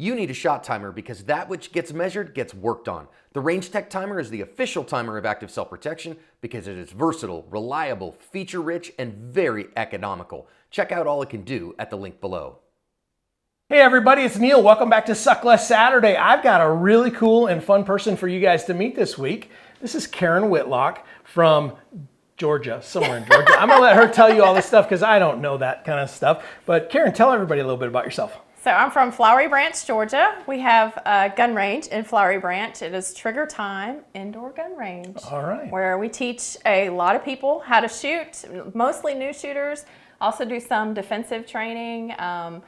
You need a shot timer because that which gets measured gets worked on. The Range Tech Timer is the official timer of Active Self-Protection because it is versatile, reliable, feature-rich, and very economical. Check out all it can do at the link below. Hey everybody, it's Neil. Welcome back to Suck Less Saturday. I've got a really cool and fun person for you guys to meet this week. This is Karen Whitlock from Georgia, somewhere in Georgia. I'm gonna let her tell you all this stuff because I don't know that kind of stuff. But Karen, tell everybody a little bit about yourself. So I'm from Flowery Branch, Georgia. We have a gun range in Flowery Branch. It is Trigger Time Indoor Gun Range. All right. Where we teach a lot of people how to shoot, mostly new shooters. Also do some defensive training. I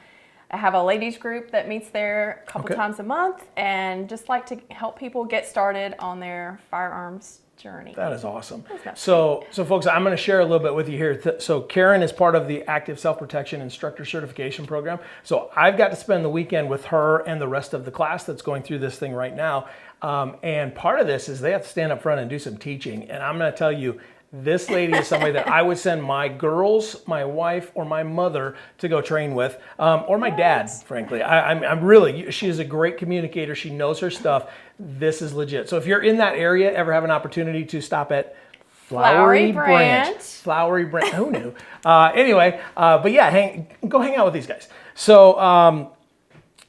have a ladies group that meets there a couple times a month and just like to help people get started on their firearms journey. That is awesome. So folks, I'm going to share a little bit with you here. So Karen is part of the Active Self-Protection Instructor Certification Program. So I've got to spend the weekend with her and the rest of the class that's going through this thing right now. And part of this is they have to stand up front and do some teaching. And I'm going to tell you, this lady is somebody that I would send my girls, my wife, or my mother to go train with, or my dad, frankly. I'm really, she is a great communicator. She knows her stuff. This is legit. So if you're in that area, ever have an opportunity to stop at Flowery Branch. Flowery Branch, who knew? Anyway, but yeah, go hang out with these guys.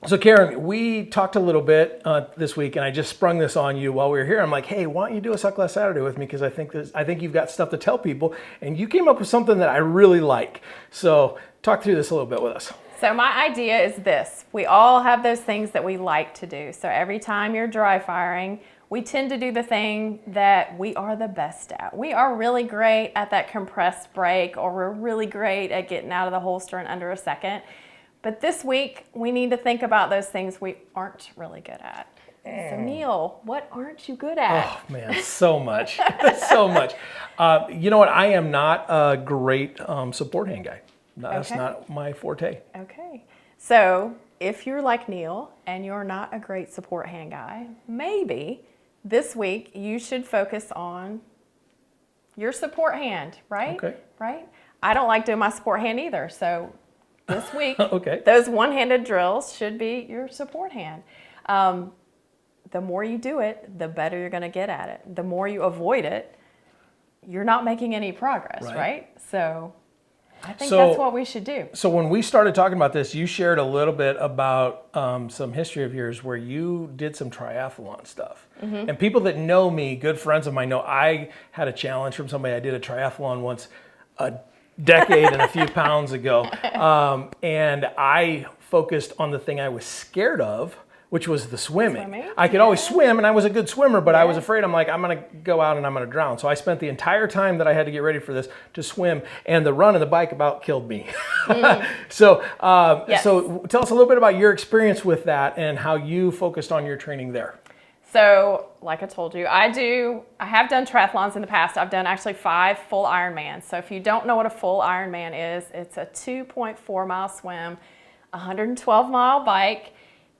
So Karen, we talked a little bit this week, and I just sprung this on you while we were here. I'm like, hey, why don't you do a Suck Less Saturday with me? Because I think you've got stuff to tell people, and you came up with something that I really like. So talk through this a little bit with us. So my idea is this. We all have those things that we like to do. So every time you're dry firing, we tend to do the thing that we are the best at. We are really great at that compressed break, or we're really great at getting out of the holster in under a second. But this week, we need to think about those things we aren't really good at. So Neil, what aren't you good at? Oh man, so much, so much. You know what? I am not a great support hand guy. That's not my forte. Okay. So if you're like Neil and you're not a great support hand guy, maybe this week you should focus on your support hand, right? Okay. Right? I don't like doing my support hand either. So this week, okay, those one-handed drills should be your support hand. The more you do it, the better you're going to get at it. The more you avoid it, you're not making any progress, right? So I think that's what we should do. So when we started talking about this, you shared a little bit about some history of yours where you did some triathlon stuff. Mm-hmm. And people that know me, good friends of mine, know I had a challenge from somebody. I did a triathlon once, a decade and a few pounds ago. And I focused on the thing I was scared of, which was the swimming. I could always swim, and I was a good swimmer, but I was afraid. I'm like, I'm going to go out and I'm going to drown. So I spent the entire time that I had to get ready for this to swim, and the run and the bike about killed me. So tell us a little bit about your experience with that and how you focused on your training there. So, like I told you, I have done triathlons in the past. I've done actually 5 full Ironmans. So if you don't know what a full Ironman is, it's a 2.4 mile swim, 112 mile bike,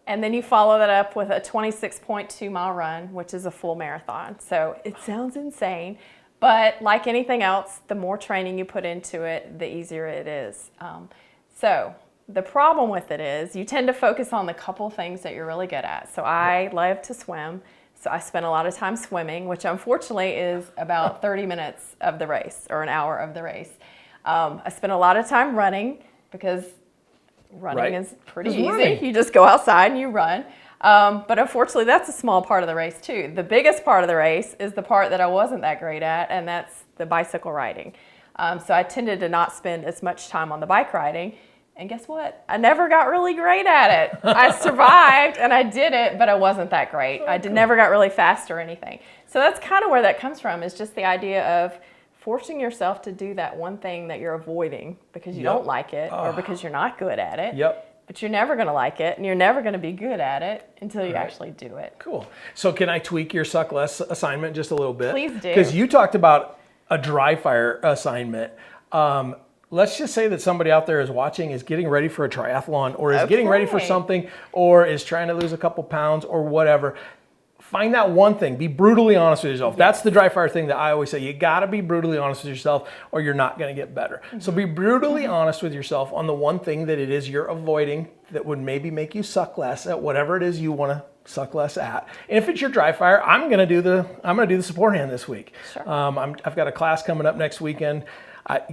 and then you follow that up with a 26.2 mile run, which is a full marathon. So it sounds insane, but like anything else, the more training you put into it, the easier it is. The problem with it is you tend to focus on the couple things that you're really good at. So I love to swim. So I spend a lot of time swimming, which unfortunately is about 30 minutes of the race or an hour of the race. I spend a lot of time running because running is pretty easy. You just go outside and you run. But unfortunately, that's a small part of the race too. The biggest part of the race is the part that I wasn't that great at, and that's the bicycle riding. So I tended to not spend as much time on the bike riding. And guess what? I never got really great at it. I survived and I did it, but I wasn't that great. I never got really fast or anything. So that's kind of where that comes from, is just the idea of forcing yourself to do that one thing that you're avoiding because you don't like it or because you're not good at it. But you're never going to like it and you're never going to be good at it until you actually do it. Cool. So can I tweak your Suck Less assignment just a little bit? Please do. Because you talked about a dry fire assignment. Let's just say that somebody out there is watching, is getting ready for a triathlon, or is getting ready for something, or is trying to lose a couple pounds or whatever. Find that one thing. Be brutally honest with yourself. That's the dry fire thing that I always say. You got to be brutally honest with yourself or you're not going to get better. So be brutally honest with yourself on the one thing that it is you're avoiding that would maybe make you suck less at whatever it is you want to suck less at. And if it's your dry fire, I'm going to do the support hand this week. Sure. I've got a class coming up next weekend.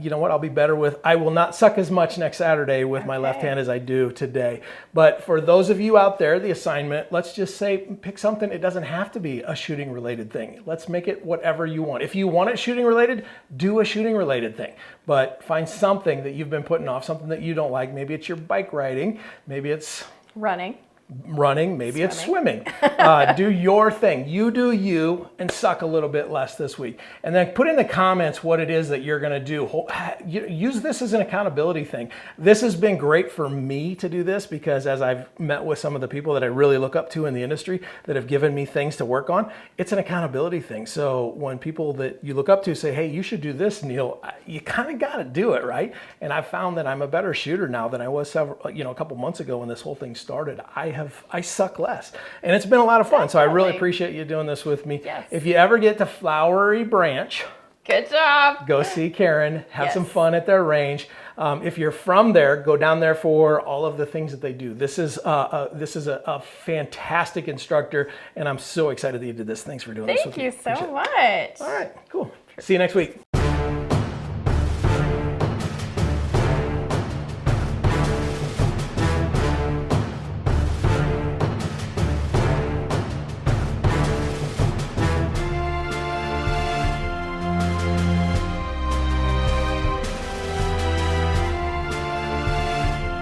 You know what? I'll be better with. I will not suck as much next Saturday with my left hand as I do today. But for those of you out there, the assignment, let's just say pick something. It doesn't have to be a shooting related thing. Let's make it whatever you want. If you want it shooting related, do a shooting related thing. But find something that you've been putting off, something that you don't like. Maybe it's your bike riding. Maybe it's running, maybe it's swimming. Do your thing. You do you and suck a little bit less this week. And then put in the comments what it is that you're going to do. Use this as an accountability thing. This has been great for me to do this because as I've met with some of the people that I really look up to in the industry that have given me things to work on, it's an accountability thing. So when people that you look up to say, hey, you should do this, Neil, you kind of got to do it, right? And I've found that I'm a better shooter now than I was a couple months ago when this whole thing started. I suck less. And it's been a lot of fun. So I really appreciate you doing this with me. Yes. If you ever get to Flowery Branch, good job. go see Karen, have Yes. some fun at their range. If you're from there, go down there for all of the things that they do. This is a fantastic instructor, and I'm so excited that you did this. Thanks for doing this with Thank me. you so much. All right, cool. See you next week.